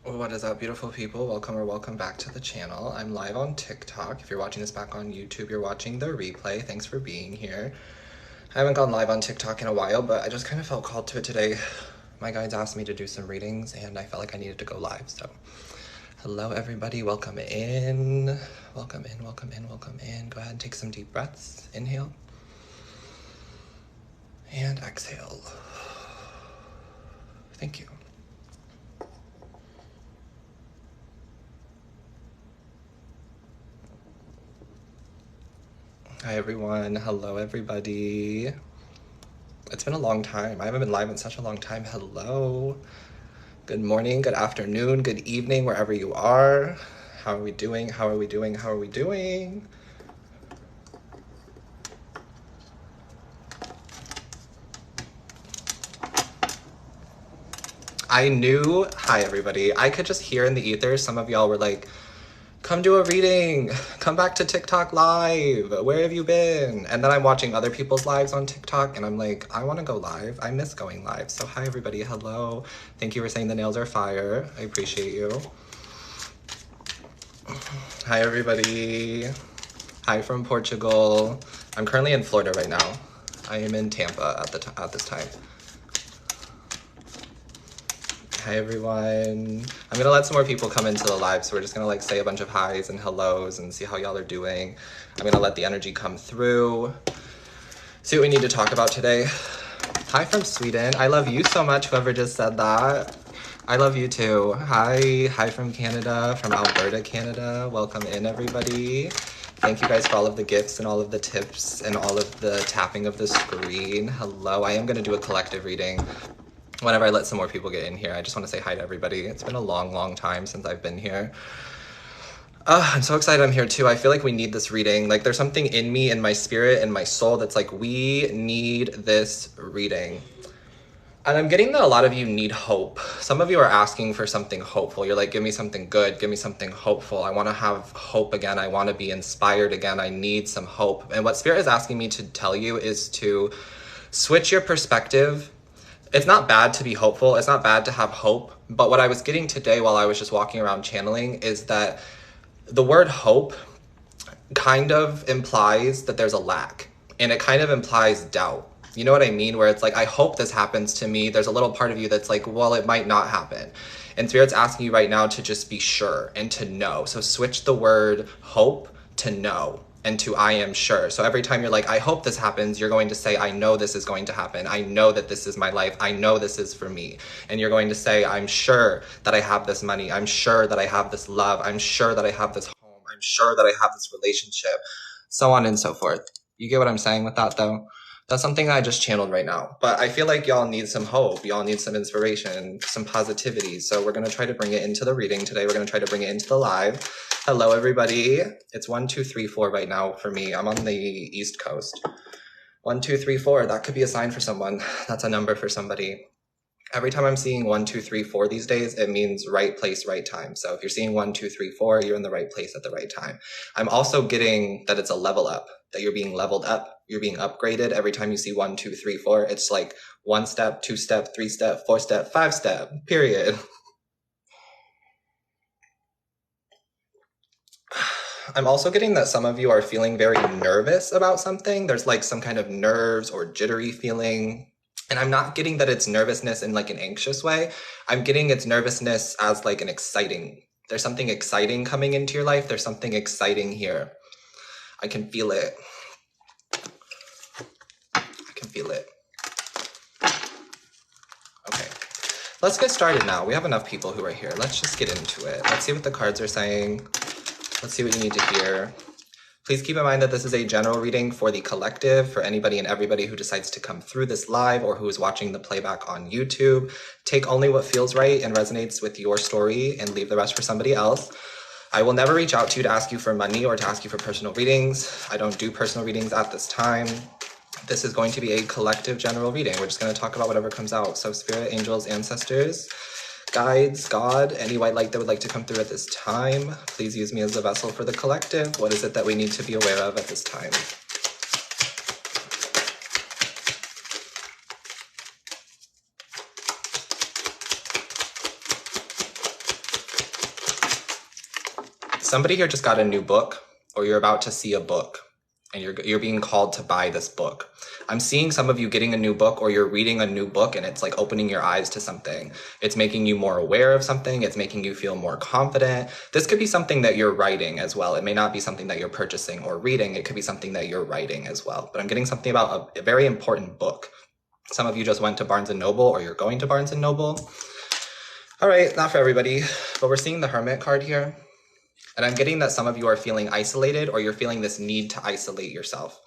What is up, beautiful people? Welcome or welcome back to the channel. I'm live on TikTok. If you're watching this back on YouTube, you're watching the replay. Thanks for being here. I haven't gone live on TikTok in a while, but I just kind of felt called to it today. My guides asked me to do some readings and I felt like I needed to go live. So hello, everybody. Welcome in. Welcome in, welcome in, welcome in. Go ahead and take some deep breaths. Inhale and exhale. Thank you. Hi, everyone. Hello, everybody. It's been a long time. I haven't been live in such a long time. Hello. Good morning, good afternoon, good evening, wherever you are. How are we doing? How are we doing? How are we doing? I knew, hi, everybody. I could just hear in the ether, some of y'all were like, come do a reading, come back to TikTok live, where have you been? And then I'm watching other people's lives on TikTok and I'm like, I wanna go live. I miss going live. So hi everybody, hello. Thank you for saying the nails are fire. I appreciate you. Hi everybody. Hi from Portugal. I'm currently in Florida right now. I am in Tampa at this time. Hi everyone. I'm gonna let some more people come into the live, so we're just gonna like say a bunch of highs and hellos and see how y'all are doing. I'm gonna let the energy come through. See what we need to talk about today. Hi from Sweden. I love you so much, whoever just said that. I love you too. Hi from Canada, from Alberta, Canada. Welcome in, everybody. Thank you guys for all of the gifts and all of the tips and all of the tapping of the screen. Hello, I am gonna do a collective reading whenever I let some more people get in here. I just want to say hi to everybody. It's been a long time since I've been here. I'm so excited I'm here too. I feel like we need this reading. Like there's something in me, in my spirit, in my soul that's like, we need this reading. And I'm getting that a lot of you need hope. Some of you are asking for something hopeful. You're like, give me something good, give me something hopeful. I want to have hope again. I want to be inspired again. I need some hope. And what Spirit is asking me to tell you is to switch your perspective. It's not bad to be hopeful. It's not bad to have hope. But what I was getting today while I was just walking around channeling is that the word hope kind of implies that there's a lack, and it kind of implies doubt. You know what I mean? Where it's like, I hope this happens to me. There's a little part of you that's like, well, it might not happen. And Spirit's asking you right now to just be sure and to know. So switch the word hope to know and to I am sure. So every time you're like, I hope this happens, you're going to say, I know this is going to happen. I know that this is my life. I know this is for me. And you're going to say, I'm sure that I have this money. I'm sure that I have this love. I'm sure that I have this home. I'm sure that I have this relationship, so on and so forth. You get what I'm saying with that though? That's something I just channeled right now. But I feel like y'all need some hope. Y'all need some inspiration, some positivity. So we're going to try to bring it into the reading today. We're going to try to bring it into the live. Hello, everybody. It's 1, 2, 3, 4 right now for me. I'm on the East Coast. 1, 2, 3, 4. That could be a sign for someone. That's a number for somebody. Every time I'm seeing 1, 2, 3, 4 these days, it means right place, right time. So if you're seeing 1, 2, 3, 4, you're in the right place at the right time. I'm also getting that it's a level up, that you're being leveled up, you're being upgraded. Every time you see 1, 2, 3, 4, it's like 1 step, 2 step, 3 step, 4 step, 5 step, period. I'm also getting that some of you are feeling very nervous about something. There's like some kind of nerves or jittery feeling. And I'm not getting that it's nervousness in like an anxious way. I'm getting it's nervousness as like an exciting. There's something exciting coming into your life. There's something exciting here. I can feel it. I can feel it. Okay. Let's get started now. We have enough people who are here. Let's just get into it. Let's see what the cards are saying. Let's see what you need to hear. Please keep in mind that this is a general reading for the collective, for anybody and everybody who decides to come through this live or who is watching the playback on YouTube. Take only what feels right and resonates with your story and leave the rest for somebody else. I will never reach out to you to ask you for money or to ask you for personal readings. I don't do personal readings at this time. This is going to be a collective general reading. We're just going to talk about whatever comes out. So spirit, angels, ancestors, guides, God, any white light that would like to come through at this time, please use me as a vessel for the collective. What is it that we need to be aware of at this time? Somebody here just got a new book, or you're about to see a book, and you're being called to buy this book. I'm seeing some of you getting a new book, or you're reading a new book, and it's like opening your eyes to something. It's making you more aware of something. It's making you feel more confident. This could be something that you're writing as well. It may not be something that you're purchasing or reading. It could be something that you're writing as well. But I'm getting something about a very important book. Some of you just went to Barnes & Noble, or you're going to Barnes & Noble. All right, not for everybody, but we're seeing the Hermit card here. And I'm getting that some of you are feeling isolated, or you're feeling this need to isolate yourself.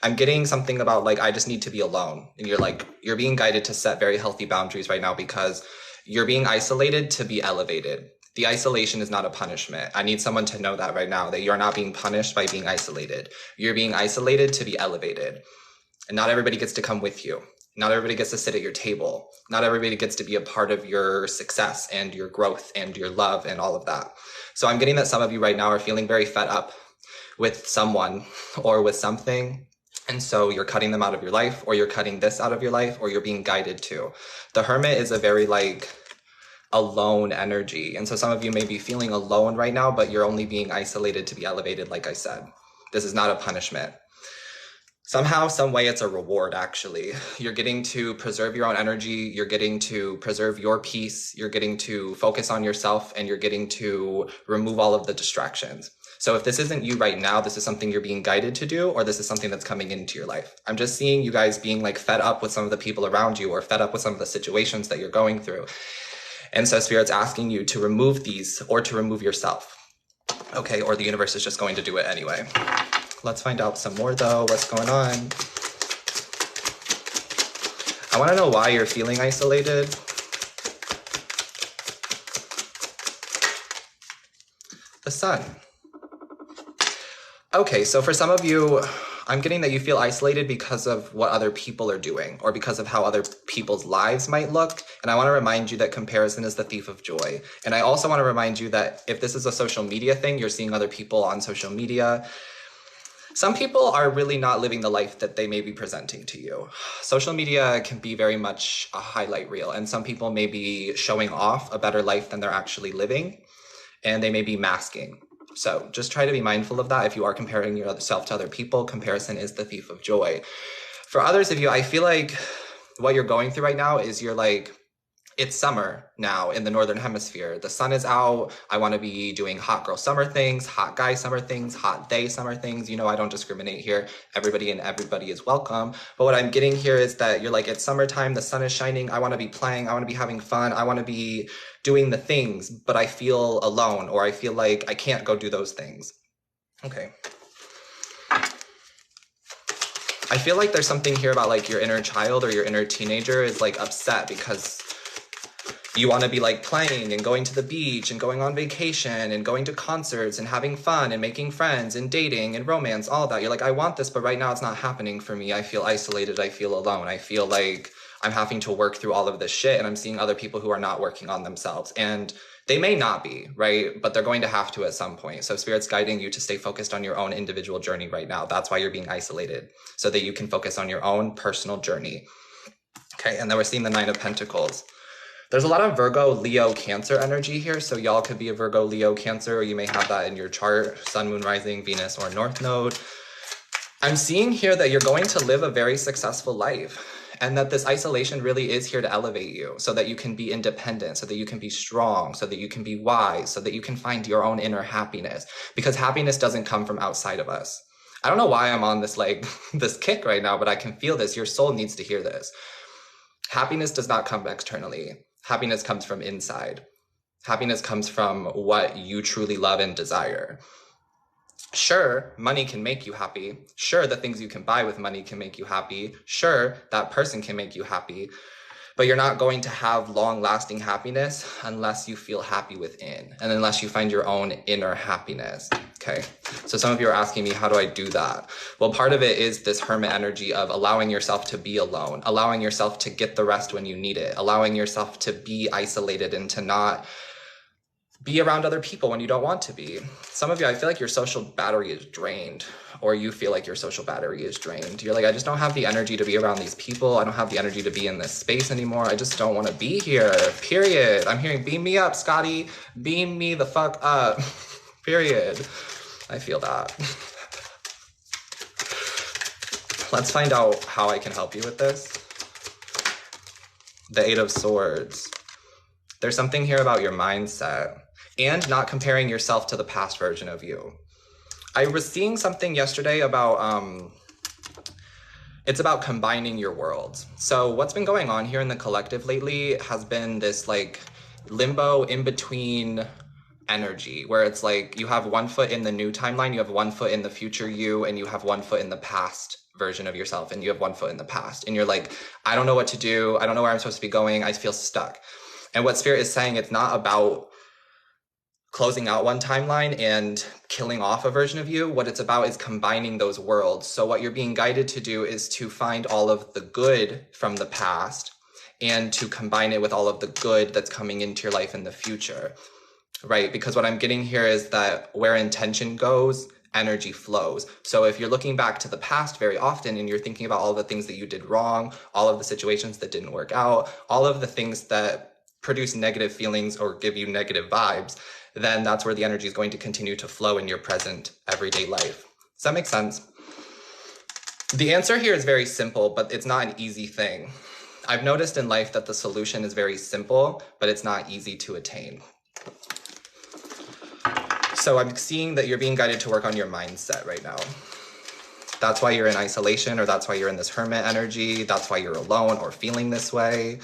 I'm getting something about like, I just need to be alone. And you're being guided to set very healthy boundaries right now, because you're being isolated to be elevated. The isolation is not a punishment. I need someone to know that right now, that you're not being punished by being isolated. You're being isolated to be elevated. And not everybody gets to come with you. Not everybody gets to sit at your table. Not everybody gets to be a part of your success and your growth and your love and all of that. So I'm getting that some of you right now are feeling very fed up with someone or with something. And so you're cutting them out of your life, or you're cutting this out of your life, or you're being guided to. The Hermit is a very alone energy. And so some of you may be feeling alone right now, but you're only being isolated to be elevated, like I said. This is not a punishment. Somehow, some way, it's a reward, actually. You're getting to preserve your own energy. You're getting to preserve your peace. You're getting to focus on yourself, and you're getting to remove all of the distractions. So if this isn't you right now, this is something you're being guided to do, or this is something that's coming into your life. I'm just seeing you guys being fed up with some of the people around you, or fed up with some of the situations that you're going through. And so Spirit's asking you to remove these, or to remove yourself. Okay, or the universe is just going to do it anyway. Let's find out some more though. What's going on? I want to know why you're feeling isolated. The Sun. Okay, so for some of you, I'm getting that you feel isolated because of what other people are doing, or because of how other people's lives might look. And I want to remind you that comparison is the thief of joy. And I also want to remind you that if this is a social media thing, you're seeing other people on social media. Some people are really not living the life that they may be presenting to you. Social media can be very much a highlight reel, and some people may be showing off a better life than they're actually living, and they may be masking. So just try to be mindful of that. If you are comparing yourself to other people, comparison is the thief of joy. For others of you, I feel like what you're going through right now is it's summer now in the Northern Hemisphere. The sun is out. I want to be doing hot girl summer things, hot guy summer things, hot day summer things. You know, I don't discriminate here. Everybody is welcome. But what I'm getting here is that you're it's summertime. The sun is shining. I want to be playing. I want to be having fun. I want to be doing the things, but I feel alone, or I feel like I can't go do those things. Okay. I feel like there's something here about your inner child or your inner teenager is upset because you want to be playing and going to the beach and going on vacation and going to concerts and having fun and making friends and dating and romance, all of that. You're I want this, but right now it's not happening for me. I feel isolated. I feel alone. I feel like I'm having to work through all of this shit, and I'm seeing other people who are not working on themselves. And they may not be, right? But they're going to have to at some point. So Spirit's guiding you to stay focused on your own individual journey right now. That's why you're being isolated, so that you can focus on your own personal journey. Okay, and then we're seeing the Nine of Pentacles. There's a lot of Virgo, Leo, Cancer energy here. So y'all could be a Virgo, Leo, Cancer, or you may have that in your chart, Sun, Moon, Rising, Venus, or North Node. I'm seeing here that you're going to live a very successful life, and that this isolation really is here to elevate you, so that you can be independent, so that you can be strong, so that you can be wise, so that you can find your own inner happiness, because happiness doesn't come from outside of us. I don't know why I'm on this this kick right now, but I can feel this. Your soul needs to hear this. Happiness does not come externally. Happiness comes from inside. Happiness comes from what you truly love and desire. Sure, money can make you happy. Sure, the things you can buy with money can make you happy. Sure, that person can make you happy. But you're not going to have long-lasting happiness unless you feel happy within, and unless you find your own inner happiness. Okay, so some of you are asking me, how do I do that? Well, part of it is this Hermit energy of allowing yourself to be alone, allowing yourself to get the rest when you need it, allowing yourself to be isolated and to not be around other people when you don't want to be. Some of you, I feel like your social battery is drained, or you feel like your social battery is drained. You're I just don't have the energy to be around these people. I don't have the energy to be in this space anymore. I just don't want to be here, period. I'm hearing beam me up, Scotty. Beam me the fuck up. Period. I feel that. Let's find out how I can help you with this. The Eight of Swords. There's something here about your mindset and not comparing yourself to the past version of you. I was seeing something yesterday about, it's about combining your worlds. So what's been going on here in the collective lately has been this like limbo in between energy, where it's like you have 1 foot in the new timeline, you have 1 foot in the future you, and you have 1 foot in the past version of yourself, and you have 1 foot in the past. And you're like, I don't know what to do. I don't know where I'm supposed to be going. I feel stuck. And what Spirit is saying, it's not about closing out one timeline and killing off a version of you. What it's about is combining those worlds. So what you're being guided to do is to find all of the good from the past and to combine it with all of the good that's coming into your life in the future, right? Because what I'm getting here is that where intention goes, energy flows. So if you're looking back to the past very often and you're thinking about all the things that you did wrong, all of the situations that didn't work out, all of the things that produce negative feelings or give you negative vibes, then that's where the energy is going to continue to flow in your present everyday life. Does that make sense? The answer here is very simple, but it's not an easy thing. I've noticed in life that the solution is very simple, but it's not easy to attain. So I'm seeing that you're being guided to work on your mindset right now. That's why you're in isolation, or that's why you're in this hermit energy. That's why you're alone or feeling this way.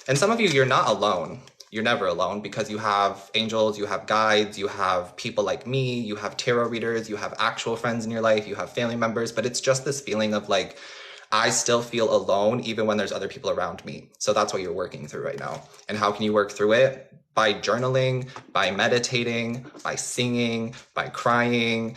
And some of you, you're not alone. You're never alone because you have angels, you have guides, you have people like me, you have tarot readers, you have actual friends in your life, you have family members, but it's just this feeling of like, I still feel alone even when there's other people around me. So that's what you're working through right now. And how can you work through it? By journaling, by meditating, by singing, by crying,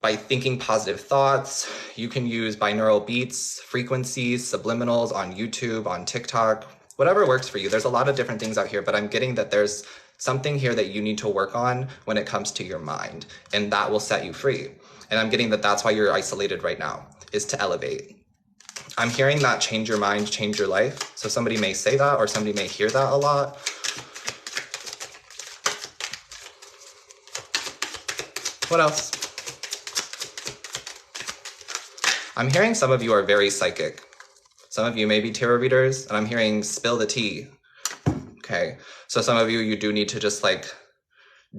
by thinking positive thoughts. You can use binaural beats, frequencies, subliminals on YouTube, on TikTok, whatever works for you. There's a lot of different things out here, but I'm getting that there's something here that you need to work on when it comes to your mind, and that will set you free. And I'm getting that that's why you're isolated right now, is to elevate. I'm hearing that change your mind, change your life. So somebody may say that, or somebody may hear that a lot. What else? I'm hearing some of you are very psychic. Some of you may be tarot readers, and I'm hearing spill the tea. Okay, so some of you, you do need to just like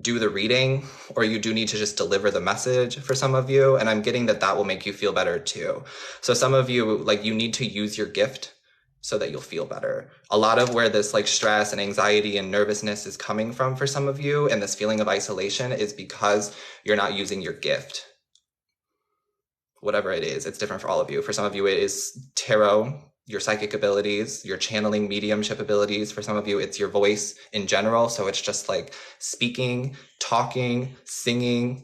do the reading, or you do need to just deliver the message for some of you, and I'm getting that that will make you feel better too. So some of you, like, you need to use your gift so that you'll feel better. A lot of where this like stress and anxiety and nervousness is coming from for some of you, and this feeling of isolation, is because you're not using your gift. Whatever it is, it's different for all of you. For some of you, it is tarot, your psychic abilities, your channeling mediumship abilities. For some of you, it's your voice in general. So it's just like speaking, talking, singing.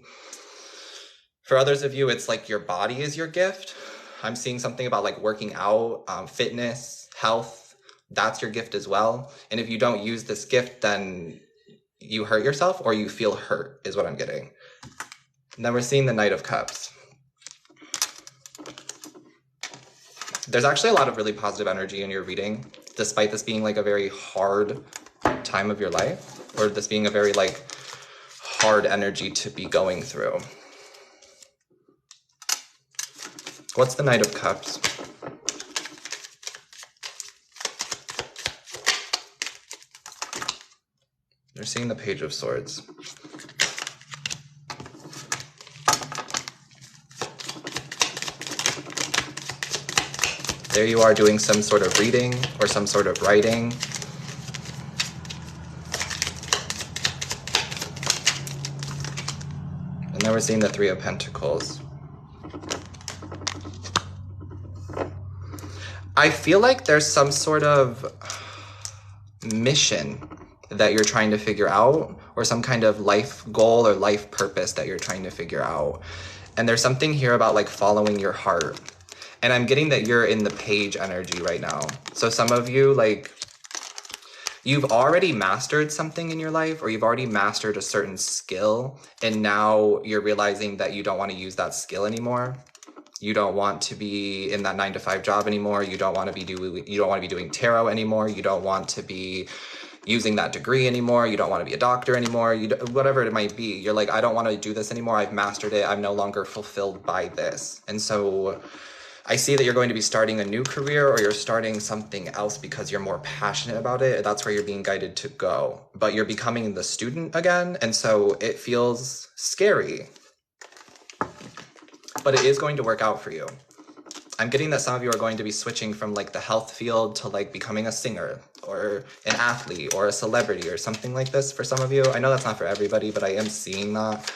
For others of you, it's like your body is your gift. I'm seeing something about like working out, fitness, health. That's your gift as well. And if you don't use this gift, then you hurt yourself, or you feel hurt, is what I'm getting. And then we're seeing the Knight of Cups. There's actually a lot of really positive energy in your reading, despite this being like a very hard time of your life, or this being a very like hard energy to be going through. What's the Knight of Cups? They're seeing the Page of Swords. There you are doing some sort of reading or some sort of writing. And then we're seeing the Three of Pentacles. I feel like there's some sort of mission that you're trying to figure out, or some kind of life goal or life purpose that you're trying to figure out. And there's something here about like following your heart. And I'm getting that you're in the Page energy right now. So some of you, like, you've already mastered something in your life, or you've already mastered a certain skill, and now you're realizing that you don't want to use that skill anymore. You don't want to be in that 9-to-5 job anymore. You don't want to be doing tarot anymore. You don't want to be, using that degree anymore. You don't want to be a doctor anymore. Whatever it might be. You're like, I don't want to do this anymore. I've mastered it. I'm no longer fulfilled by this. And so I see that you're going to be starting a new career, or you're starting something else because you're more passionate about it. That's where you're being guided to go. But you're becoming the student again. And so it feels scary. But it is going to work out for you. I'm getting that some of you are going to be switching from like the health field to like becoming a singer or an athlete or a celebrity or something like this for some of you. I know that's not for everybody, but I am seeing that.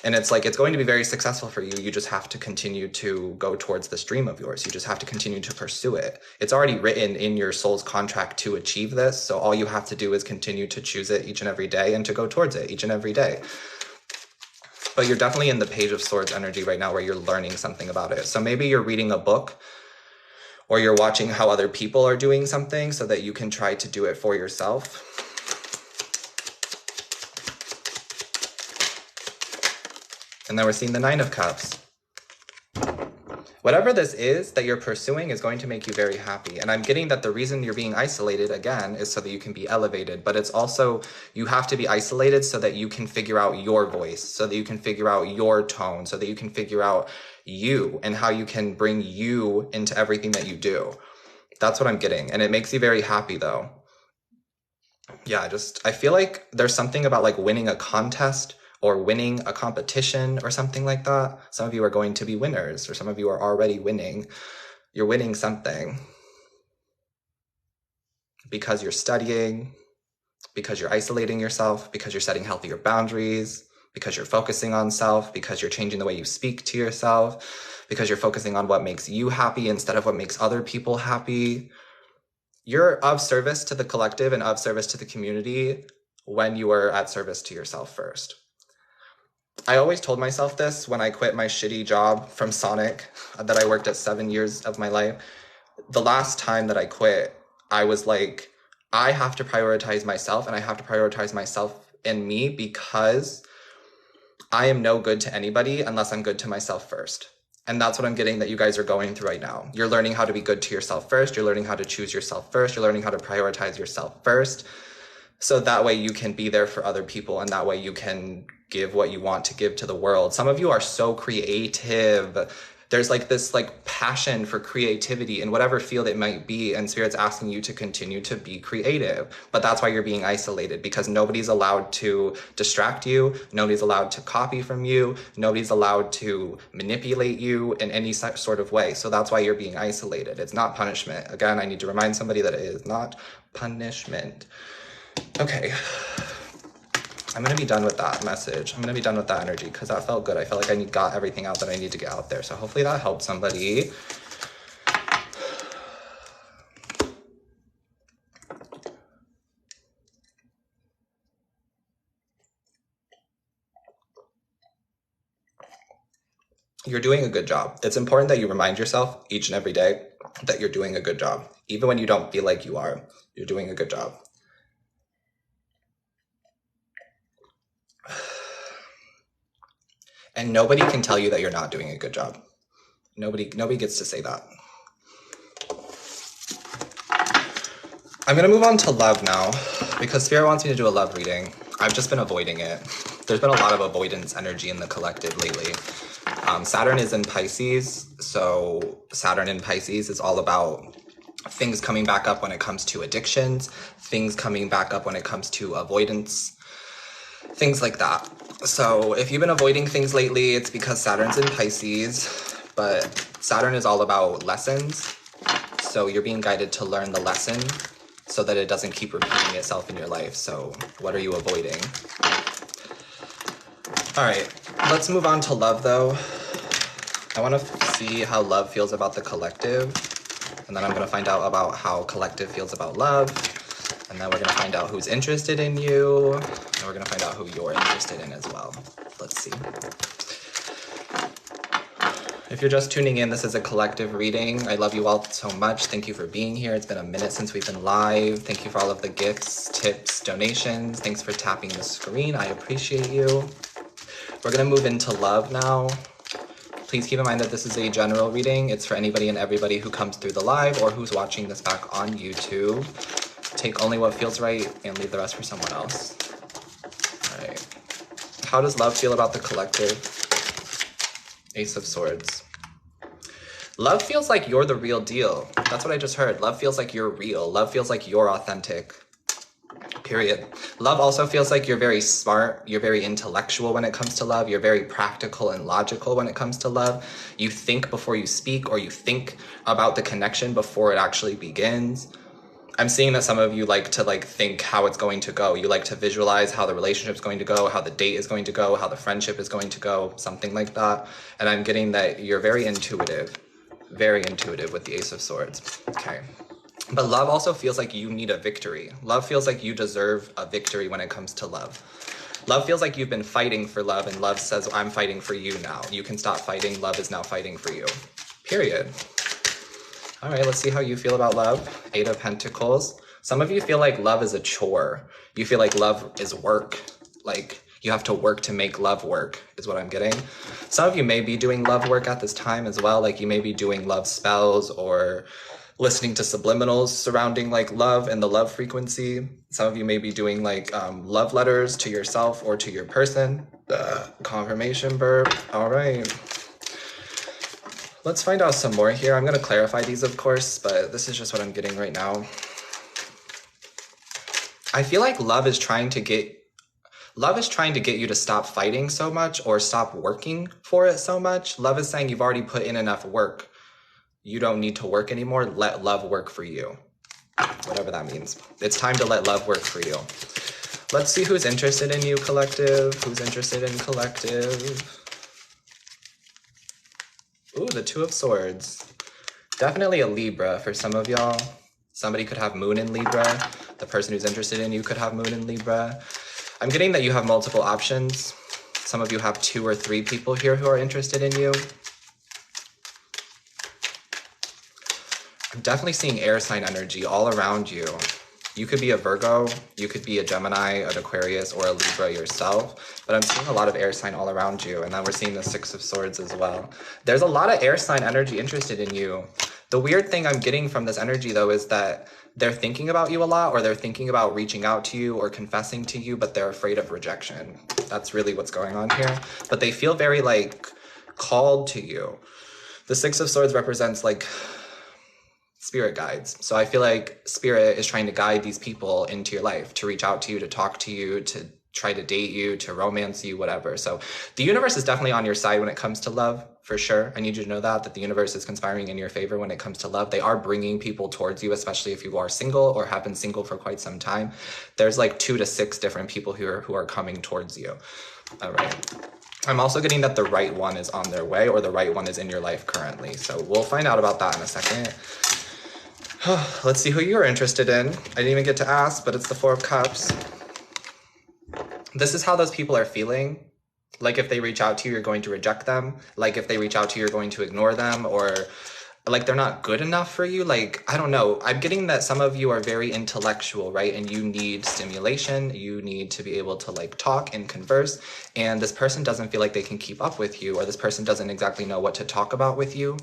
And it's like, it's going to be very successful for you. You just have to continue to go towards this dream of yours. You just have to continue to pursue it. It's already written in your soul's contract to achieve this. So all you have to do is continue to choose it each and every day and to go towards it each and every day. But you're definitely in the Page of Swords energy right now where you're learning something about it. So maybe you're reading a book or you're watching how other people are doing something so that you can try to do it for yourself. And then we're seeing the Nine of Cups. Whatever this is that you're pursuing is going to make you very happy. And I'm getting that the reason you're being isolated, again, is so that you can be elevated. But it's also, you have to be isolated so that you can figure out your voice, so that you can figure out your tone, so that you can figure out you and how you can bring you into everything that you do. That's what I'm getting. And it makes you very happy, though. Yeah, I feel like there's something about like winning a contest or winning a competition or something like that. Some of you are going to be winners, or some of you are already winning. You're winning something because you're studying, because you're isolating yourself, because you're setting healthier boundaries, because you're focusing on self, because you're changing the way you speak to yourself, because you're focusing on what makes you happy instead of what makes other people happy. You're of service to the collective and of service to the community when you are at service to yourself first. I always told myself this when I quit my shitty job from Sonic that I worked at 7 years of my life. The last time that I quit, I was like, I have to prioritize myself, and I have to prioritize myself and me, because I am no good to anybody unless I'm good to myself first. And that's what I'm getting that you guys are going through right now. You're learning how to be good to yourself first. You're learning how to choose yourself first. You're learning how to prioritize yourself first. So that way you can be there for other people, and that way you can give what you want to give to the world. Some of you are so creative. There's like this like passion for creativity in whatever field it might be, and Spirit's asking you to continue to be creative. But that's why you're being isolated, because nobody's allowed to distract you. Nobody's allowed to copy from you. Nobody's allowed to manipulate you in any sort of way. So that's why you're being isolated. It's not punishment. Again, I need to remind somebody that it is not punishment. Okay. I'm going to be done with that message. I'm going to be done with that energy because that felt good. I felt like I got everything out that I need to get out there. So hopefully that helped somebody. You're doing a good job. It's important that you remind yourself each and every day that you're doing a good job. Even when you don't feel like you are, you're doing a good job. And nobody can tell you that you're not doing a good job. Nobody gets to say that. I'm gonna move on to love now, because Spirit wants me to do a love reading. I've just been avoiding it. There's been a lot of avoidance energy in the collective lately. Saturn is in Pisces, so Saturn in Pisces is all about things coming back up when it comes to addictions, things coming back up when it comes to avoidance, things like that. So if you've been avoiding things lately, it's because Saturn's in Pisces, but Saturn is all about lessons. So you're being guided to learn the lesson so that it doesn't keep repeating itself in your life. So what are you avoiding? All right, let's move on to love though. I want to see how love feels about the collective, and then I'm going to find out about how collective feels about love. And then we're going to find out who's interested in you, and we're going to find out who you're interested in as well. Let's see. If you're just tuning in, this is a collective reading. I love you all so much. Thank you for being here. It's been a minute since we've been live. Thank you for all of the gifts, tips, donations. Thanks for tapping the screen. I appreciate you. We're going to move into love now. Please keep in mind that this is a general reading. It's for anybody and everybody who comes through the live or who's watching this back on YouTube. take only what feels right and leave the rest for someone else. All right. How does love feel about the collective? Ace of Swords. Love feels like you're the real deal. That's what I just heard. Love feels like you're real. Love feels like you're authentic. Period. Love also feels like you're very smart. You're very intellectual when it comes to love. You're very practical and logical when it comes to love. You think before you speak, or you think about the connection before it actually begins. I'm seeing that some of you like to think how it's going to go. You like to visualize how the relationship's going to go, how the date is going to go, how the friendship is going to go, something like that. And I'm getting that you're very intuitive with the Ace of Swords. Okay. But love also feels like you need a victory. Love feels like you deserve a victory when it comes to love. Love feels like you've been fighting for love, and love says, I'm fighting for you now. You can stop fighting. Love is now fighting for you. Period. All right, let's see how you feel about love. 8 of Pentacles. Some of you feel like love is a chore. You feel like love is work. Like you have to work to make love work, is what I'm getting. Some of you may be doing love work at this time as well. Like you may be doing love spells or listening to subliminals surrounding like love and the love frequency. Some of you may be doing like love letters to yourself or to your person. Confirmation burp. All right. Let's find out some more here. I'm going to clarify these, of course, but this is just what I'm getting right now. I feel like love is trying to get you to stop fighting so much or stop working for it so much. Love is saying you've already put in enough work. You don't need to work anymore. Let love work for you. Whatever that means. It's time to let love work for you. Let's see who's interested in you, collective. Who's interested in collective? Ooh, the 2 of Swords. Definitely a Libra for some of y'all. Somebody could have Moon in Libra. The person who's interested in you could have Moon in Libra. I'm getting that you have multiple options. Some of you have 2 or 3 people here who are interested in you. I'm definitely seeing air sign energy all around you. You could be a Virgo, you could be a Gemini, an Aquarius, or a Libra yourself, but I'm seeing a lot of air sign all around you, and then we're seeing the 6 of Swords as well. There's a lot of air sign energy interested in you. The weird thing I'm getting from this energy, though, is that they're thinking about you a lot, or they're thinking about reaching out to you or confessing to you, but they're afraid of rejection. That's really what's going on here. But they feel very, like, called to you. The 6 of Swords represents, like, spirit guides. So I feel like spirit is trying to guide these people into your life, to reach out to you, to talk to you, to try to date you, to romance you, whatever. So the universe is definitely on your side when it comes to love, for sure. I need you to know that the universe is conspiring in your favor when it comes to love. They are bringing people towards you, especially if you are single or have been single for quite some time. There's like 2 to 6 different people who are coming towards you. All right. I'm also getting that the right one is on their way, or the right one is in your life currently. So we'll find out about that in a second. Let's see who you're interested in. I didn't even get to ask, but it's the 4 of Cups. This is how those people are feeling. Like if they reach out to you, you're going to reject them. Like if they reach out to you, you're going to ignore them, or like they're not good enough for you. Like, I don't know. I'm getting that some of you are very intellectual, right? And you need stimulation. You need to be able to like talk and converse. And this person doesn't feel like they can keep up with you, or this person doesn't exactly know what to talk about with you.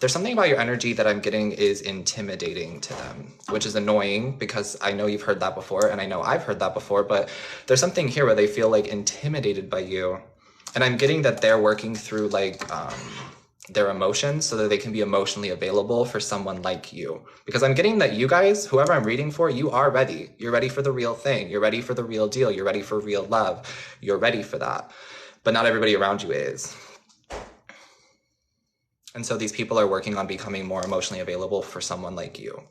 There's something about your energy that I'm getting is intimidating to them, which is annoying because I know you've heard that before, and I know I've heard that before, but there's something here where they feel like intimidated by you. And I'm getting that they're working through like their emotions so that they can be emotionally available for someone like you. Because I'm getting that you guys, whoever I'm reading for, you are ready. You're ready for the real thing. You're ready for the real deal. You're ready for real love. You're ready for that. But not everybody around you is. And so these people are working on becoming more emotionally available for someone like you.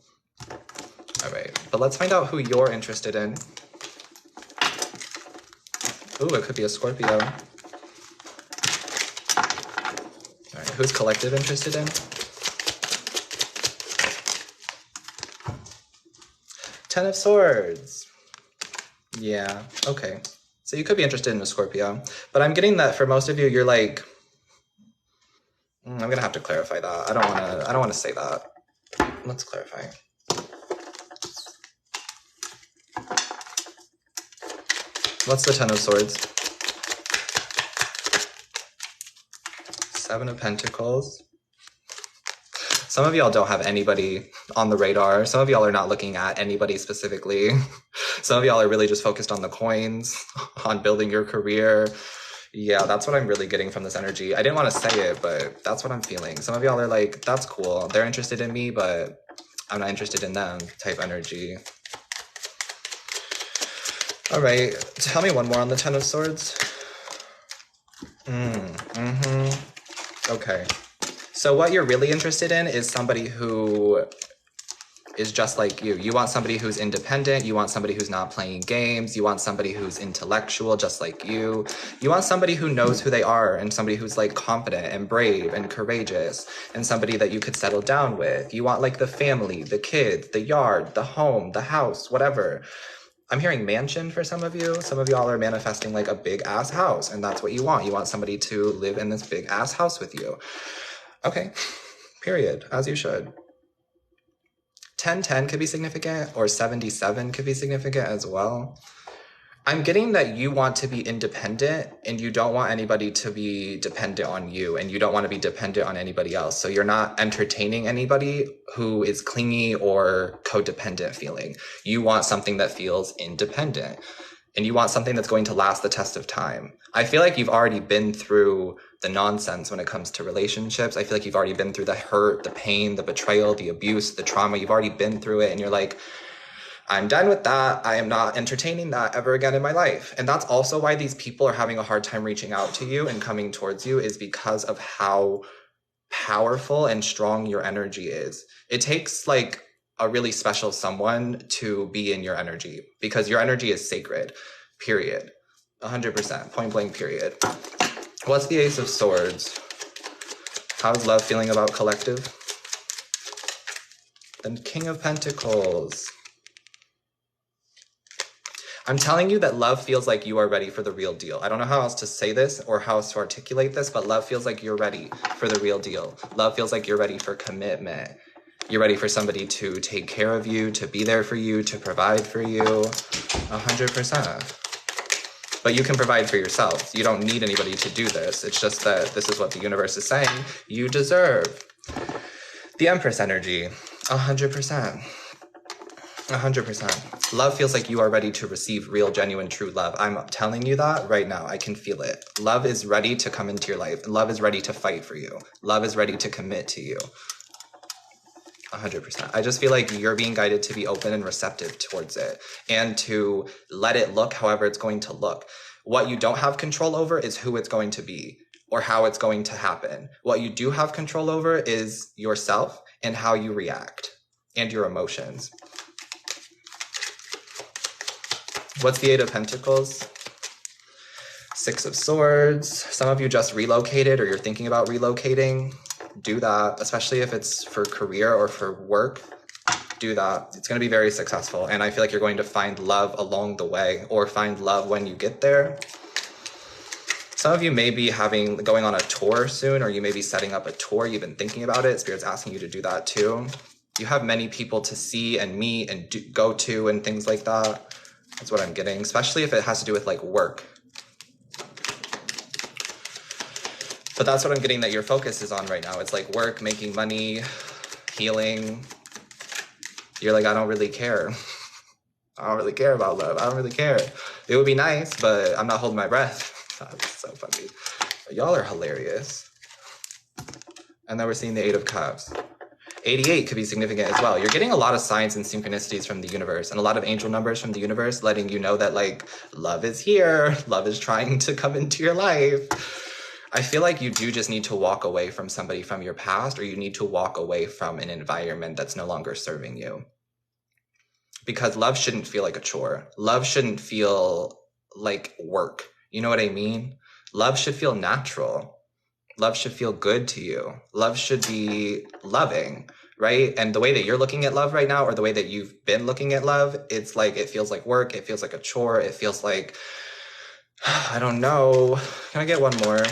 All right, but let's find out who you're interested in. Ooh, it could be a Scorpio. All right, who's collective interested in? 10 of Swords. Yeah, okay. So you could be interested in a Scorpio, but I'm getting that for most of you, you're like, I'm gonna have to clarify that. I don't wanna say that. Let's clarify. What's the 10 of Swords? 7 of Pentacles. Some of y'all don't have anybody on the radar. Some of y'all are not looking at anybody specifically. Some of y'all are really just focused on the coins, on building your career. Yeah, that's what I'm really getting from this energy. I didn't want to say it, but that's what I'm feeling. Some of y'all are like, that's cool. They're interested in me, but I'm not interested in them type energy. All right, tell me one more on the Ten of Swords. Okay. So what you're really interested in is somebody who is just like you. You want somebody who's independent. You want somebody who's not playing games. You want somebody who's intellectual, just like you. You want somebody who knows who they are and somebody who's like confident and brave and courageous and somebody that you could settle down with. You want like the family, the kids, the yard, the home, the house, whatever. I'm hearing mansion for some of you. Some of y'all are manifesting like a big ass house, and that's what you want. You want somebody to live in this big ass house with you. Okay, period, as you should. 1010 could be significant, or 77 could be significant as well. I'm getting that you want to be independent and you don't want anybody to be dependent on you, and you don't want to be dependent on anybody else. So you're not entertaining anybody who is clingy or codependent feeling. You want something that feels independent, and you want something that's going to last the test of time. I feel like you've already been through the nonsense when it comes to relationships. I feel like you've already been through the hurt, the pain, the betrayal, the abuse, the trauma. You've already been through it, and you're like, I'm done with that. I am not entertaining that ever again in my life. And that's also why these people are having a hard time reaching out to you and coming towards you, is because of how powerful and strong your energy is. It takes like a really special someone to be in your energy, because your energy is sacred, period. 100%, point blank, period. What's the Ace of Swords? How's love feeling about collective? The King of Pentacles. I'm telling you that love feels like you are ready for the real deal. I don't know how else to say this or how else to articulate this, but love feels like you're ready for the real deal. Love feels like you're ready for commitment. You're ready for somebody to take care of you, to be there for you, to provide for you. 100%. But you can provide for yourself. You don't need anybody to do this. It's just that this is what the universe is saying you deserve. The Empress energy. 100%. 100%. Love feels like you are ready to receive real, genuine, true love. I'm telling you that right now. I can feel it. Love is ready to come into your life. Love is ready to fight for you. Love is ready to commit to you. 100%. I just feel like you're being guided to be open and receptive towards it, and to let it look however it's going to look. What you don't have control over is who it's going to be or how it's going to happen. What you do have control over is yourself and how you react and your emotions. What's the Eight of Pentacles? Six of Swords. Some of you just relocated, or you're thinking about relocating. Do that, especially if it's for career or for work. Do that. It's going to be very successful, and I feel like you're going to find love along the way, or find love when you get there. Some of you may be going on a tour soon, or you may be setting up a tour. You've been thinking about it. Spirit's asking you to do that too. You have many people to see and meet and go to and things like that. That's what I'm getting, especially if it has to do with like work. But that's what I'm getting that your focus is on right now. It's like work, making money, healing. You're like, I don't really care. I don't really care about love. I don't really care. It would be nice, but I'm not holding my breath. That's so funny. Y'all are hilarious. And then we're seeing the Eight of Cups. 88 could be significant as well. You're getting a lot of signs and synchronicities from the universe, and a lot of angel numbers from the universe letting you know that like love is here. Love is trying to come into your life. I feel like you do just need to walk away from somebody from your past, or you need to walk away from an environment that's no longer serving you. Because love shouldn't feel like a chore. Love shouldn't feel like work. You know what I mean? Love should feel natural. Love should feel good to you. Love should be loving, right? And the way that you're looking at love right now, or the way that you've been looking at love, it's like, it feels like work. It feels like a chore. It feels like, I don't know. Can I get one more?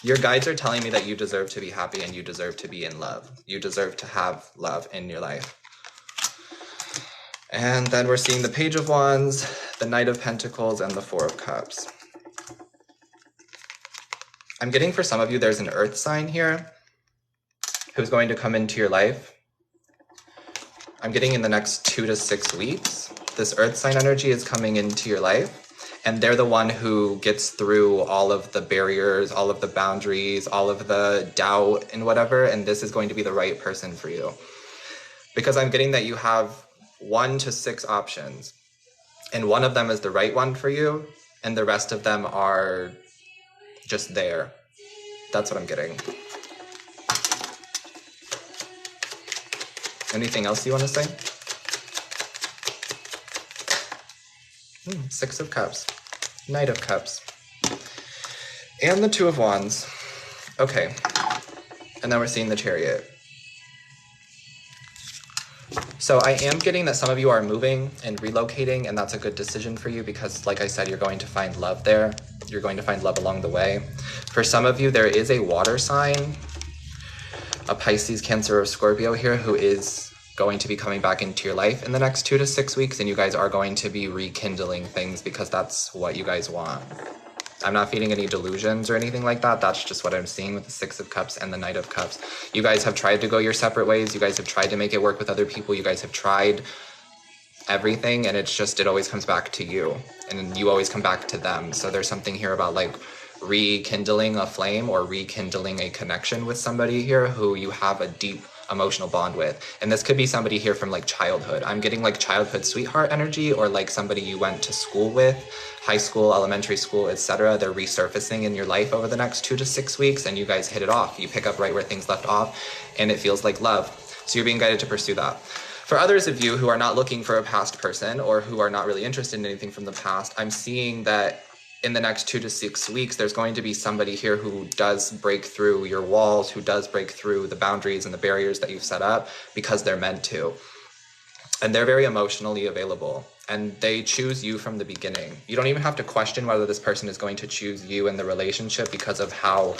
Your guides are telling me that you deserve to be happy and you deserve to be in love. You deserve to have love in your life. And then we're seeing the Page of Wands, the Knight of Pentacles, and the Four of Cups. I'm getting for some of you, there's an earth sign here who's going to come into your life. I'm getting in the next 2 to 6 weeks. This earth sign energy is coming into your life, and they're the one who gets through all of the barriers, all of the boundaries, all of the doubt and whatever, and this is going to be the right person for you. Because I'm getting that you have 1 to 6 options, and one of them is the right one for you, and the rest of them are just there. That's what I'm getting. Anything else you want to say? 6 of Cups, Knight of Cups, and the 2 of Wands. Okay, and then we're seeing the Chariot. So I am getting that some of you are moving and relocating, and that's a good decision for you because, like I said, you're going to find love there. You're going to find love along the way. For some of you, there is a water sign, a Pisces, Cancer, or Scorpio here who is going to be coming back into your life in the next 2 to 6 weeks, and you guys are going to be rekindling things because that's what you guys want. I'm not feeding any delusions or anything like that. That's just what I'm seeing with the 6 of Cups and the Knight of Cups. You guys have tried to go your separate ways. You guys have tried to make it work with other people. You guys have tried everything, and it's just, it always comes back to you, and you always come back to them. So there's something here about like rekindling a flame or rekindling a connection with somebody here who you have a deep emotional bond with. And this could be somebody here from like childhood. I'm getting like childhood sweetheart energy, or like somebody you went to school with, high school, elementary school, etc. They're resurfacing in your life over the next 2 to 6 weeks, and you guys hit it off. You pick up right where things left off, and it feels like love. So you're being guided to pursue that. For others of you who are not looking for a past person or who are not really interested in anything from the past, I'm seeing that in the next 2 to 6 weeks, there's going to be somebody here who does break through your walls, who does break through the boundaries and the barriers that you've set up because they're meant to. And they're very emotionally available, and they choose you from the beginning. You don't even have to question whether this person is going to choose you in the relationship because of how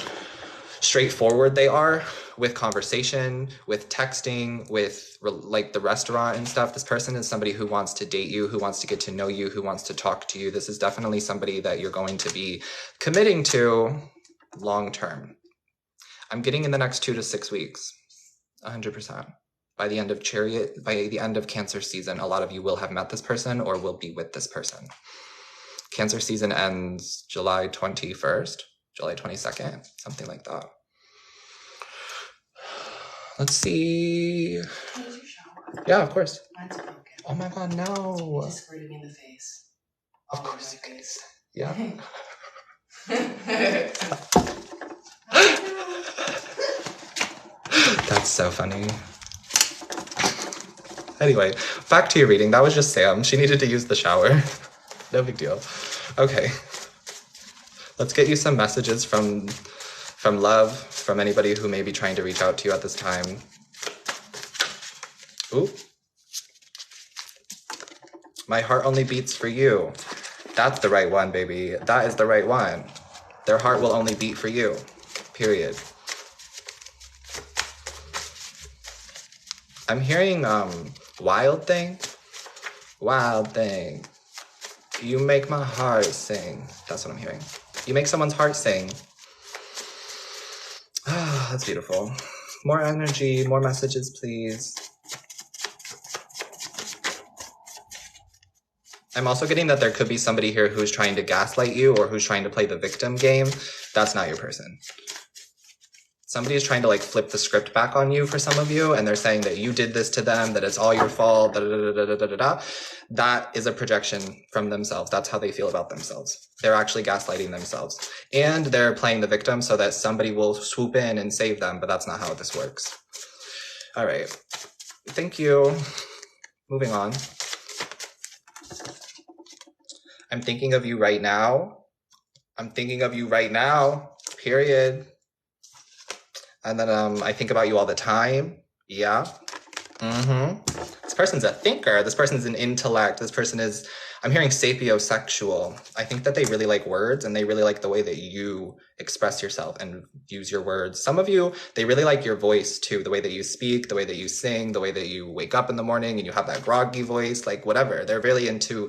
straightforward they are with conversation, with texting, with like the restaurant and stuff. This person is somebody who wants to date you, who wants to get to know you, who wants to talk to you. This is definitely somebody that you're going to be committing to long term. I'm getting in the next 2 to 6 weeks, 100%. By the end of Chariot, by the end of Cancer season, a lot of you will have met this person or will be with this person. Cancer season ends July 21st, July 22nd, something like that. Let's see. Can you shower? Yeah, of course. Mine's broken. Oh my God, no. It just squirted me in the face. Of course you can. Yeah. That's so funny. Anyway, back to your reading. That was just Sam. She needed to use the shower. No big deal. Okay. Let's get you some messages from love, from anybody who may be trying to reach out to you at this time. Ooh. My heart only beats for you. That's the right one, baby. That is the right one. Their heart will only beat for you. Period. I'm hearing wild thing. Wild thing. You make my heart sing. That's what I'm hearing. You make someone's heart sing. Ah, that's beautiful. More energy, more messages, please. I'm also getting that there could be somebody here who's trying to gaslight you or who's trying to play the victim game. That's not your person. Somebody is trying to like flip the script back on you for some of you, and they're saying that you did this to them, that it's all your fault, da, da, da, da, da, da, da, da. That is a projection from themselves. That's how they feel about themselves. They're actually gaslighting themselves. And they're playing the victim so that somebody will swoop in and save them, but that's not how this works. All right. Thank you. Moving on. I'm thinking of you right now. I'm thinking of you right now, period. And then I think about you all the time. Yeah. This person's a thinker. This person's an intellect. This person is, I'm hearing sapiosexual. I think that they really like words, and they really like the way that you express yourself and use your words. Some of you, they really like your voice too, the way that you speak, the way that you sing, the way that you wake up in the morning and you have that groggy voice, like whatever. They're really into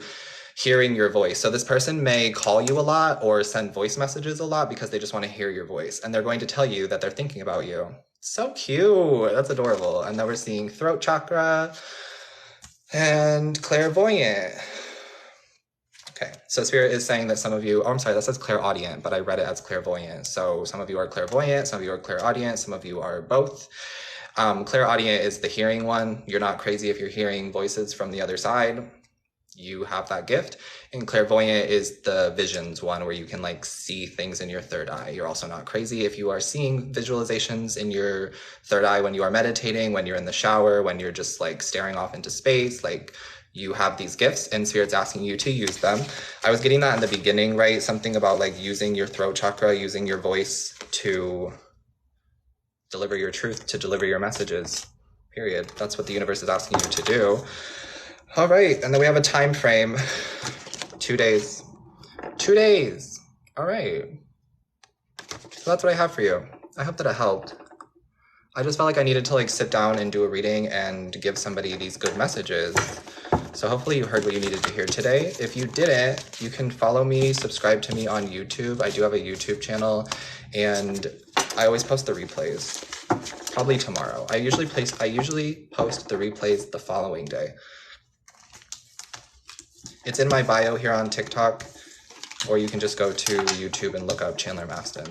hearing your voice. So this person may call you a lot or send voice messages a lot because they just want to hear your voice. And they're going to tell you that they're thinking about you. So cute. That's adorable. And then we're seeing throat chakra and clairvoyant. Okay, so Spirit is saying that some of you, oh, I'm sorry, that says clairaudient, but I read it as clairvoyant. So some of you are clairvoyant, some of you are clairaudient, some of you are both. Clairaudient is the hearing one. You're not crazy if you're hearing voices from the other side. You have that gift. And clairvoyant is the visions one, where you can like see things in your third eye. You're also not crazy if you are seeing visualizations in your third eye when you are meditating, when you're in the shower, when you're just like staring off into space. Like, you have these gifts and Spirit's asking you to use them. I was getting that in the beginning, right? Something about like using your throat chakra, using your voice to deliver your truth, to deliver your messages, period. That's what the universe is asking you to do. All right, and then we have a time frame, 2 days. 2 days, all right. So that's what I have for you. I hope that it helped. I just felt like I needed to like sit down and do a reading and give somebody these good messages. So hopefully you heard what you needed to hear today. If you didn't, you can follow me, subscribe to me on YouTube. I do have a YouTube channel and I always post the replays, probably tomorrow. I usually post the replays the following day. It's in my bio here on TikTok, or you can just go to YouTube and look up Chandler Mastin.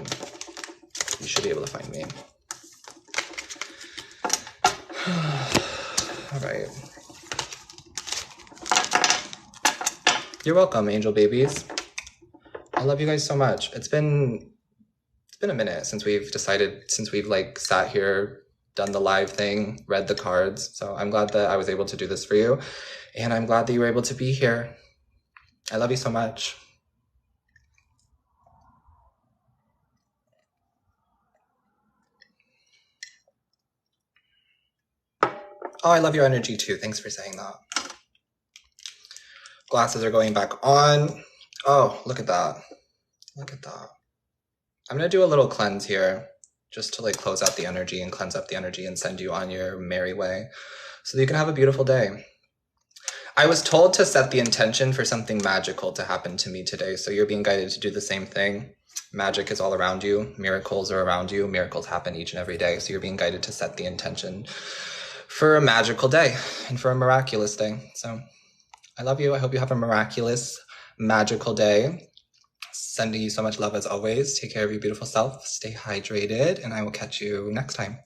You should be able to find me. All right. You're welcome, angel babies. I love you guys so much. It's been a minute since we've like sat here, done the live thing, read the cards. So I'm glad that I was able to do this for you. And I'm glad that you were able to be here. I love you so much. Oh, I love your energy too. Thanks for saying that. Glasses are going back on. Oh, look at that. Look at that. I'm going to do a little cleanse here just to like close out the energy and cleanse up the energy and send you on your merry way so that you can have a beautiful day. I was told to set the intention for something magical to happen to me today. So you're being guided to do the same thing. Magic is all around you. Miracles are around you. Miracles happen each and every day. So you're being guided to set the intention for a magical day and for a miraculous day. So I love you. I hope you have a miraculous, magical day. Sending you so much love as always. Take care of your beautiful self. Stay hydrated. And I will catch you next time.